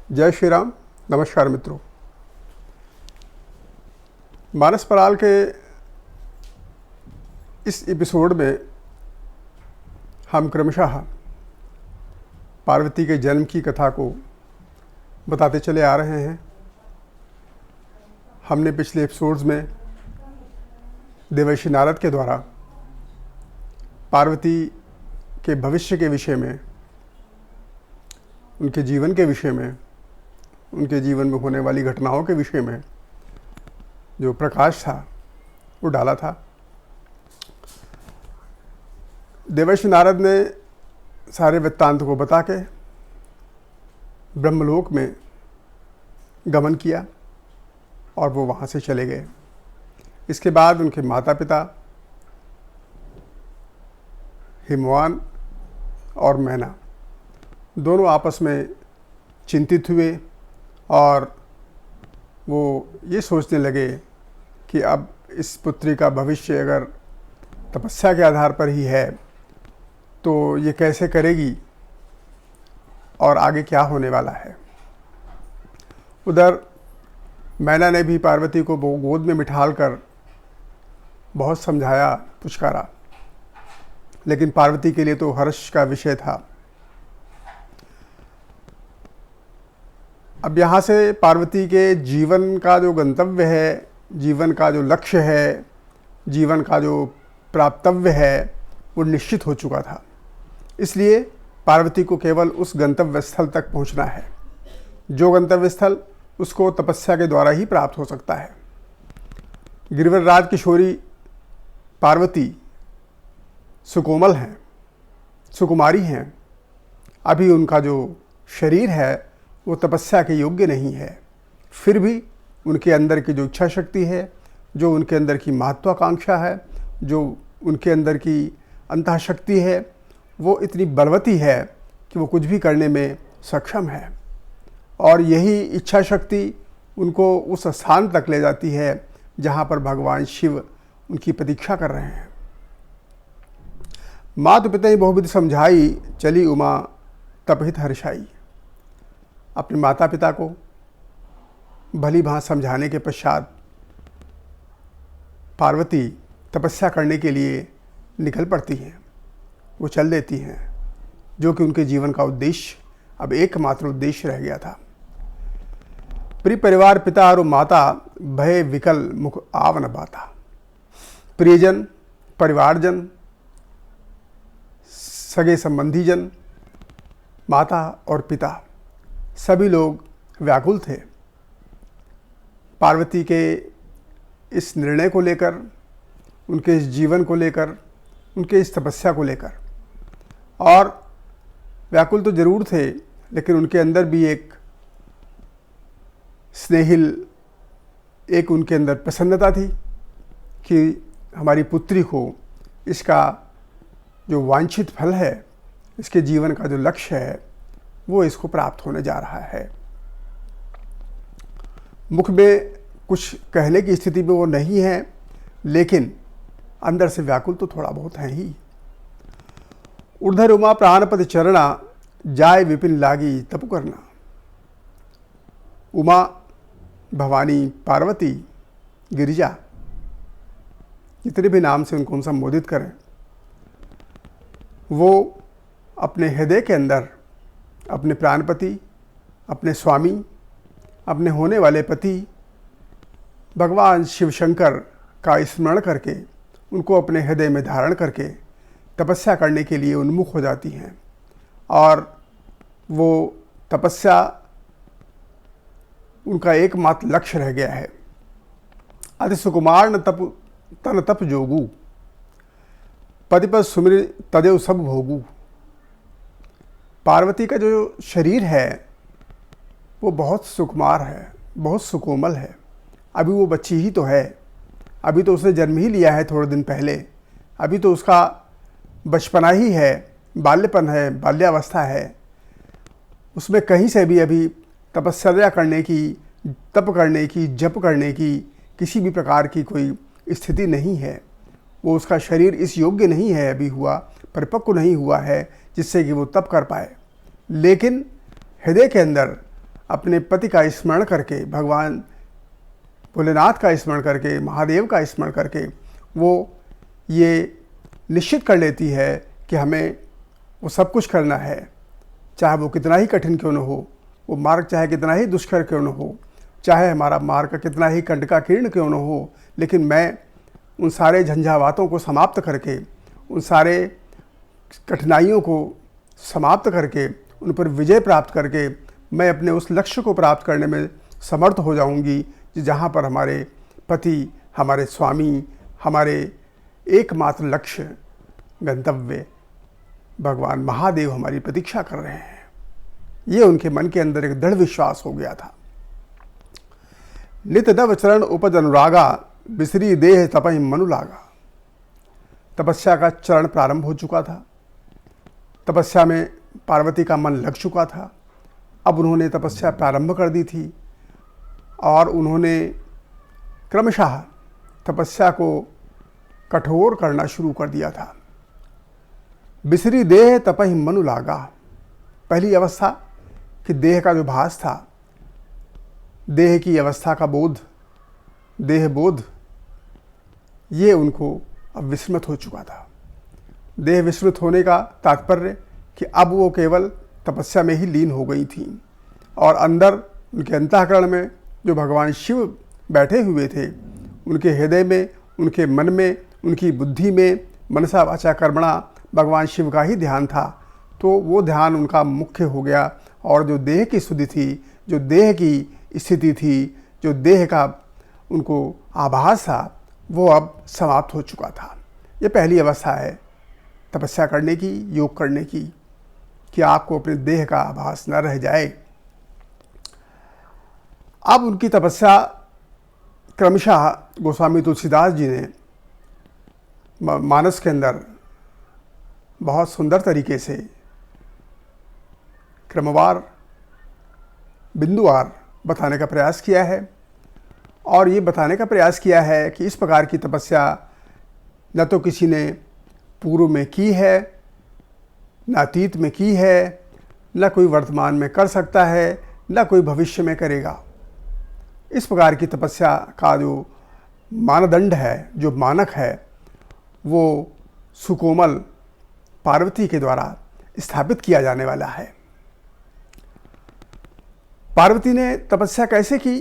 जय श्री राम। नमस्कार मित्रों। मानस पराल के इस एपिसोड में हम क्रमशः पार्वती के जन्म की कथा को बताते चले आ रहे हैं। हमने पिछले एपिसोड्स में देवर्षि नारद के द्वारा पार्वती के भविष्य के विषय में, उनके जीवन के विषय में, उनके जीवन में होने वाली घटनाओं के विषय में जो प्रकाश था वो डाला था। देवर्षि नारद ने सारे वृत्तांत को बता के ब्रह्मलोक में गमन किया और वो वहाँ से चले गए। इसके बाद उनके माता पिता हिमवान और मैना दोनों आपस में चिंतित हुए और वो ये सोचने लगे कि अब इस पुत्री का भविष्य अगर तपस्या के आधार पर ही है तो ये कैसे करेगी और आगे क्या होने वाला है। उधर मैना ने भी पार्वती को गोद में बिठाल कर बहुत समझाया, पुचकारा, लेकिन पार्वती के लिए तो हर्ष का विषय था। अब यहाँ से पार्वती के जीवन का जो गंतव्य है, जीवन का जो लक्ष्य है, जीवन का जो प्राप्तव्य है वो निश्चित हो चुका था। इसलिए पार्वती को केवल उस गंतव्य स्थल तक पहुँचना है। जो गंतव्य स्थल उसको तपस्या के द्वारा ही प्राप्त हो सकता है। गिरिवरराज किशोरी पार्वती सुकोमल हैं, सुकुमारी हैं। अभी उनका जो शरीर है वो तपस्या के योग्य नहीं है। फिर भी उनके अंदर की जो इच्छा शक्ति है, जो उनके अंदर की महत्वाकांक्षा है, जो उनके अंदर की अंतःशक्ति है, वो इतनी बलवती है कि वो कुछ भी करने में सक्षम है। और यही इच्छा शक्ति उनको उस स्थान तक ले जाती है जहाँ पर भगवान शिव उनकी प्रतीक्षा कर रहे हैं। मातु पिता ही बहुविध समझाई, चली उमा तपहित हर्षाई। अपने माता पिता को भली भांति समझाने के पश्चात पार्वती तपस्या करने के लिए निकल पड़ती हैं। वो चल देती हैं, जो कि उनके जीवन का उद्देश्य, अब एकमात्र उद्देश्य रह गया था। प्रिय परिवार पिता और माता भय विकल मुख आव न बाता। प्रियजन, परिवारजन, सगे संबंधीजन, माता और पिता सभी लोग व्याकुल थे पार्वती के इस निर्णय को लेकर, उनके इस जीवन को लेकर, उनके इस तपस्या को लेकर। और व्याकुल तो जरूर थे, लेकिन उनके अंदर भी एक स्नेहिल, एक उनके अंदर प्रसन्नता थी कि हमारी पुत्री को इसका जो वांछित फल है, इसके जीवन का जो लक्ष्य है वो इसको प्राप्त होने जा रहा है। मुख में कुछ कहने की स्थिति में वो नहीं है, लेकिन अंदर से व्याकुल तो थोड़ा बहुत है ही। ऊर्ध्वर उमा प्राणपति चरणा, जाय विपिन लागी तपु करना। उमा, भवानी, पार्वती, गिरिजा, जितने भी नाम से उनको हम संबोधित करें, वो अपने हृदय के अंदर अपने प्राणपति, अपने स्वामी, अपने होने वाले पति भगवान शिव शंकर का स्मरण करके, उनको अपने हृदय में धारण करके तपस्या करने के लिए उन्मुख हो जाती हैं। और वो तपस्या उनका एकमात्र लक्ष्य रह गया है। अति सुकुमार न तप तन तप जोगू, पतिपद सुमिर तदेव सब भोगू। पार्वती का जो शरीर है वो बहुत सुकुमार है, बहुत सुकोमल है। अभी वो बच्ची ही तो है, अभी तो उसने जन्म ही लिया है थोड़े दिन पहले। अभी तो उसका बचपना ही है, बाल्यपन है, बाल्यावस्था है। उसमें कहीं से भी अभी तपस्या करने की, तप करने की, जप करने की किसी भी प्रकार की कोई स्थिति नहीं है। वो उसका शरीर इस योग्य नहीं है, अभी हुआ, परिपक्व नहीं हुआ है जिससे कि वो तप कर पाए। लेकिन हृदय के अंदर अपने पति का स्मरण करके, भगवान भोलेनाथ का स्मरण करके, महादेव का स्मरण करके वो ये निश्चित कर लेती है कि हमें वो सब कुछ करना है, चाहे वो कितना ही कठिन क्यों न हो, वो मार्ग चाहे कितना ही दुष्कर क्यों न हो, चाहे हमारा मार्ग कितना ही कंटकाकीर्ण क्यों न हो, लेकिन मैं उन सारे झंझावातों को समाप्त करके, उन सारे कठिनाइयों को समाप्त करके, उन पर विजय प्राप्त करके मैं अपने उस लक्ष्य को प्राप्त करने में समर्थ हो जाऊंगी, जहाँ पर हमारे पति, हमारे स्वामी, हमारे एकमात्र लक्ष्य गंतव्य भगवान महादेव हमारी प्रतीक्षा कर रहे हैं। ये उनके मन के अंदर एक दृढ़ विश्वास हो गया था। नित नव चरण उपज अनुरागा, बिसरी देह तपहि मनु लागा। तपस्या का चरण प्रारंभ हो चुका था। तपस्या में पार्वती का मन लग चुका था। अब उन्होंने तपस्या प्रारंभ कर दी थी और उन्होंने क्रमशः तपस्या को कठोर करना शुरू कर दिया था। बिसरी देह तपहि मनु लागा। पहली अवस्था कि देह का जो भास था, देह की अवस्था का बोध, देह बोध, ये उनको अब विस्मृत हो चुका था। देह विस्मृत होने का तात्पर्य कि अब वो केवल तपस्या में ही लीन हो गई थी और अंदर उनके अंतःकरण में जो भगवान शिव बैठे हुए थे, उनके हृदय में, उनके मन में, उनकी बुद्धि में मनसा वाचा कर्मणा भगवान शिव का ही ध्यान था। तो वो ध्यान उनका मुख्य हो गया और जो देह की शुद्धि थी, जो देह की स्थिति थी, जो देह का उनको आभास था, वो अब समाप्त हो चुका था। ये पहली अवस्था है तपस्या करने की, योग करने की, कि आपको अपने देह का आभास न रह जाए। अब उनकी तपस्या क्रमशः गोस्वामी तुलसीदास जी ने मानस के अंदर बहुत सुंदर तरीके से क्रमवार, बिंदुवार बताने का प्रयास किया है और ये बताने का प्रयास किया है कि इस प्रकार की तपस्या न तो किसी ने पूर्व में की है, न अतीत में की है, न कोई वर्तमान में कर सकता है, न कोई भविष्य में करेगा। इस प्रकार की तपस्या का जो मानदंड है, जो मानक है, वो सुकोमल पार्वती के द्वारा स्थापित किया जाने वाला है। पार्वती ने तपस्या कैसे की,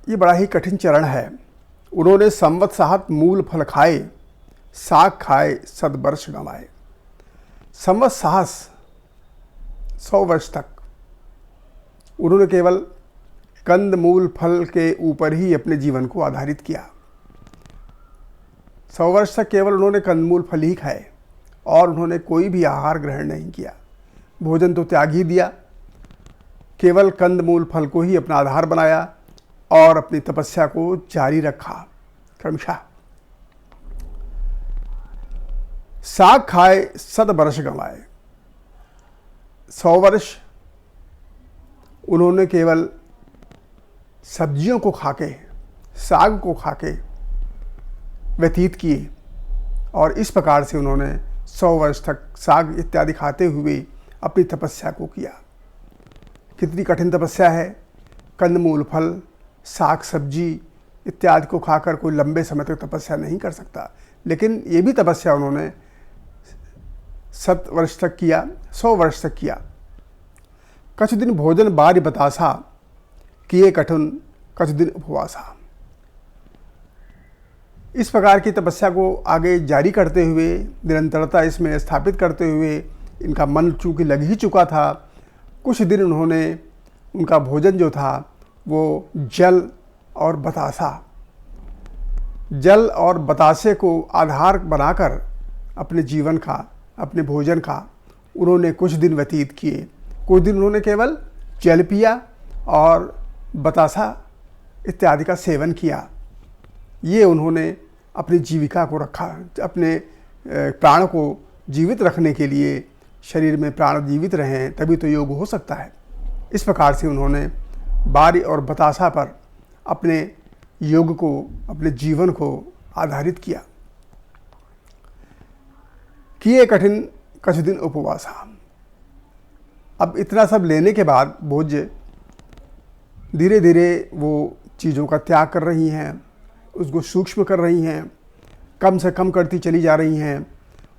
ये बड़ा ही कठिन चरण है। उन्होंने संवत्सहत मूल फल खाए, साग खाए सदवर्ष गंवाए। संवत्सहस 100 वर्ष तक उन्होंने केवल कंद मूल फल के ऊपर ही अपने जीवन को आधारित किया। 100 वर्ष तक केवल उन्होंने कंदमूल फल ही खाए और उन्होंने कोई भी आहार ग्रहण नहीं किया। भोजन तो त्याग ही दिया, केवल कंदमूल फल को ही अपना आधार बनाया और अपनी तपस्या को जारी रखा क्रमशः। साग खाए सद वर्ष गंवाए। 100 वर्ष उन्होंने केवल सब्जियों को खाके, साग को खाके व्यतीत किए और इस प्रकार से उन्होंने 100 वर्ष तक साग इत्यादि खाते हुए अपनी तपस्या को किया। कितनी कठिन तपस्या है। कंदमूल फल, साग सब्जी इत्यादि को खाकर कोई लंबे समय तक तपस्या नहीं कर सकता, लेकिन ये भी तपस्या उन्होंने 7 वर्ष तक किया, 100 वर्ष तक किया। कछु दिन भोजन बारी बतासा, किए कठिन कछु दिन उपवासा। इस प्रकार की तपस्या को आगे जारी करते हुए, निरंतरता इसमें स्थापित करते हुए, इनका मन चूँकि लग ही चुका था, कुछ दिन उन्होंने, उनका भोजन जो था वो जल और बतासा, जल और बतासे को आधार बनाकर अपने जीवन का, अपने भोजन का उन्होंने कुछ दिन व्यतीत किए। कुछ दिन उन्होंने केवल जल पिया और बतासा इत्यादि का सेवन किया। ये उन्होंने अपनी जीविका को रखा, अपने प्राण को जीवित रखने के लिए, शरीर में प्राण जीवित रहें तभी तो योग हो सकता है। इस प्रकार से उन्होंने बारी और बतासा पर अपने योग को, अपने जीवन को आधारित किया। किए कठिन कछु दिन उपवासा। अब इतना सब लेने के बाद, भोज्य धीरे धीरे वो चीज़ों का त्याग कर रही हैं, उसको सूक्ष्म कर रही हैं, कम से कम करती चली जा रही हैं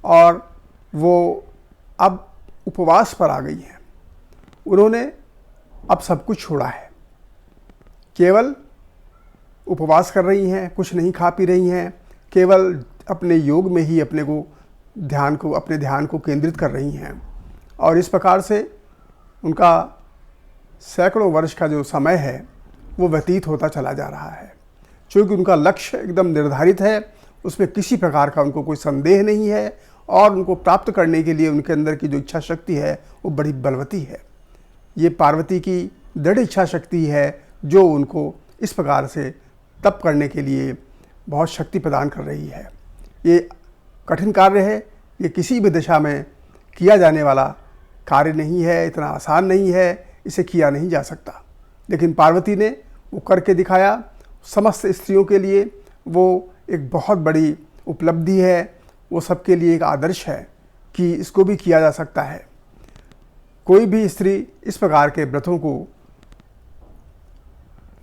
और वो अब उपवास पर आ गई हैं। उन्होंने अब सब कुछ छोड़ा है, केवल उपवास कर रही हैं, कुछ नहीं खा पी रही हैं, केवल अपने योग में ही अपने ध्यान को केंद्रित कर रही हैं। और इस प्रकार से उनका सैकड़ों वर्ष का जो समय है वो व्यतीत होता चला जा रहा है। क्योंकि उनका लक्ष्य एकदम निर्धारित है, उसमें किसी प्रकार का उनको कोई संदेह नहीं है और उनको प्राप्त करने के लिए उनके अंदर की जो इच्छा शक्ति है वो बड़ी बलवती है। ये पार्वती की दृढ़ इच्छा शक्ति है जो उनको इस प्रकार से तप करने के लिए बहुत शक्ति प्रदान कर रही है। ये कठिन कार्य है, ये किसी भी दिशा में किया जाने वाला कार्य नहीं है, इतना आसान नहीं है, इसे किया नहीं जा सकता। लेकिन पार्वती ने वो करके दिखाया। समस्त स्त्रियों के लिए वो एक बहुत बड़ी उपलब्धि है, वो सबके लिए एक आदर्श है कि इसको भी किया जा सकता है। कोई भी स्त्री इस प्रकार के व्रतों को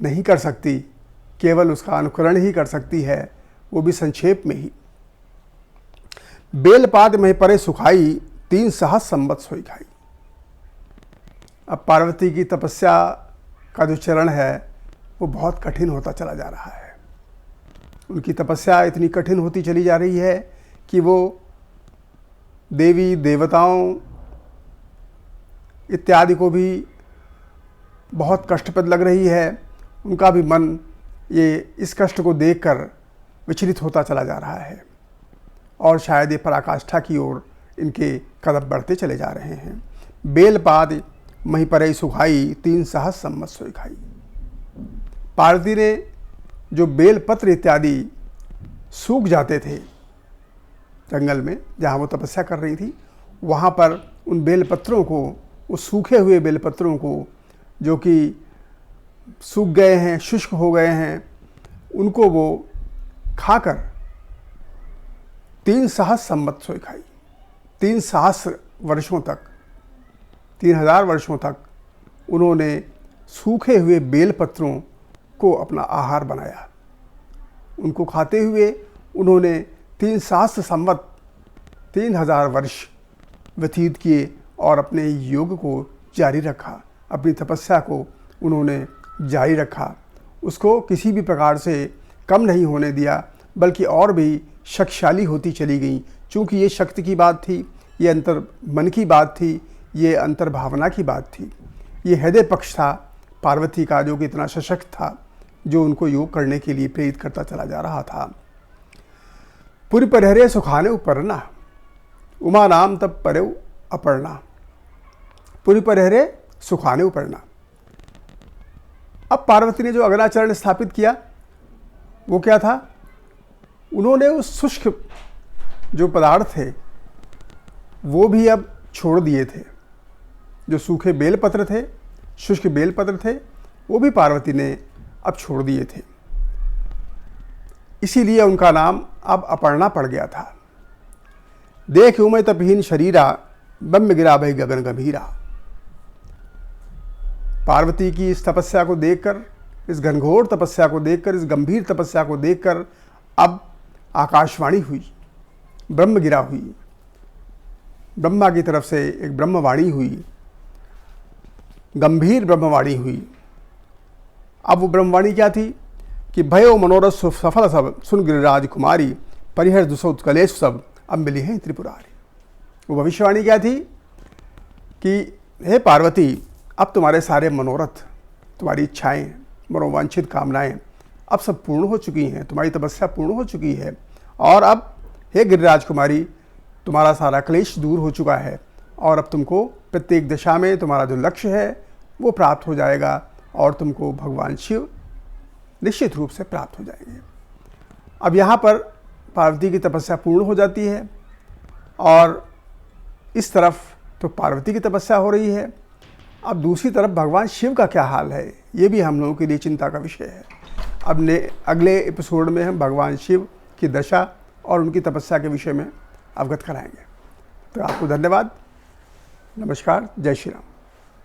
नहीं कर सकती, केवल उसका अनुकरण ही कर सकती है, वो भी संक्षेप में ही। बेलपात में परे सुखाई 3 सहस्र संवत सोई खाई। अब पार्वती की तपस्या का जो चरण है वो बहुत कठिन होता चला जा रहा है। उनकी तपस्या इतनी कठिन होती चली जा रही है कि वो देवी देवताओं इत्यादि को भी बहुत कष्टप्रद लग रही है। उनका भी मन ये इस कष्ट को देखकर विचलित होता चला जा रहा है और शायद ये पराकाष्ठा की ओर इनके कदम बढ़ते चले जा रहे हैं। बेलपात मही परई सुखाई 3 सहस्र संवत सोई खाई। पार्वती ने जो बेलपत्र इत्यादि सूख जाते थे जंगल में जहाँ वो तपस्या कर रही थी, वहाँ पर उन बेलपत्रों को, वो सूखे हुए बेलपत्रों को जो कि सूख गए हैं, शुष्क हो गए हैं, उनको वो खाकर 3 सहस्र संवत सोई खाई। 3 सहस्र वर्षों तक, 3000 वर्षों तक उन्होंने सूखे हुए बेलपत्रों को अपना आहार बनाया। उनको खाते हुए उन्होंने 3 सहस्र संवत, 3000 वर्ष व्यतीत किए और अपने योग को जारी रखा, अपनी तपस्या को उन्होंने जारी रखा। उसको किसी भी प्रकार से कम नहीं होने दिया, बल्कि और भी शक्तिशाली होती चली गई। चूँकि ये शक्ति की बात थी, ये अंतर मन की बात थी, ये अंतर्भावना की बात थी, ये हृदय पक्ष था पार्वती का जो कि इतना सशक्त था, जो उनको योग करने के लिए प्रेरित करता चला जा रहा था। पुरी परहरे सुखाने उपरना, उमा नाम तब परे अपर्णा। पुरी परहरे सुखाने उपरना। अब पार्वती ने जो अगलाचरण स्थापित किया वो क्या था? उन्होंने उस शुष्क जो पदार्थ थे वो भी अब छोड़ दिए थे। जो सूखे बेलपत्र थे, शुष्क बेलपत्र थे, वो भी पार्वती ने अब छोड़ दिए थे। इसीलिए उनका नाम अब अपर्णा पड़ गया था। देख उमय तपहीन शरीरा, ब्रह्म गिरा भई गगन गंभीरा। पार्वती की इस तपस्या को देखकर, इस घनघोर तपस्या को देखकर, इस गंभीर तपस्या को देखकर अब आकाशवाणी हुई, ब्रह्म गिरा हुई, ब्रह्मा की तरफ से एक ब्रह्मवाणी हुई, गंभीर ब्रह्मवाणी हुई। अब वो ब्रह्मवाणी क्या थी कि भयो मनोरथ सफल सब सुन गिरिराज कुमारी, परिहर दुसौत कलेश सब अब मिली हैं त्रिपुरारी। वो भविष्यवाणी क्या थी कि हे पार्वती, अब तुम्हारे सारे मनोरथ, तुम्हारी इच्छाएं, मनोवांछित कामनाएं अब सब पूर्ण हो चुकी हैं, तुम्हारी तपस्या पूर्ण हो चुकी है और अब हे गिरिराज कुमारी, तुम्हारा सारा क्लेश दूर हो चुका है और अब तुमको प्रत्येक दिशा में तुम्हारा जो लक्ष्य है वो प्राप्त हो जाएगा और तुमको भगवान शिव निश्चित रूप से प्राप्त हो जाएंगे। अब यहाँ पर पार्वती की तपस्या पूर्ण हो जाती है और इस तरफ तो पार्वती की तपस्या हो रही है। अब दूसरी तरफ भगवान शिव का क्या हाल है, ये भी हम लोगों के लिए चिंता का विषय है। अब अगले एपिसोड में हम भगवान शिव की दशा और उनकी तपस्या के विषय में अवगत कराएंगे। तो आपको धन्यवाद, नमस्कार, जय श्री राम।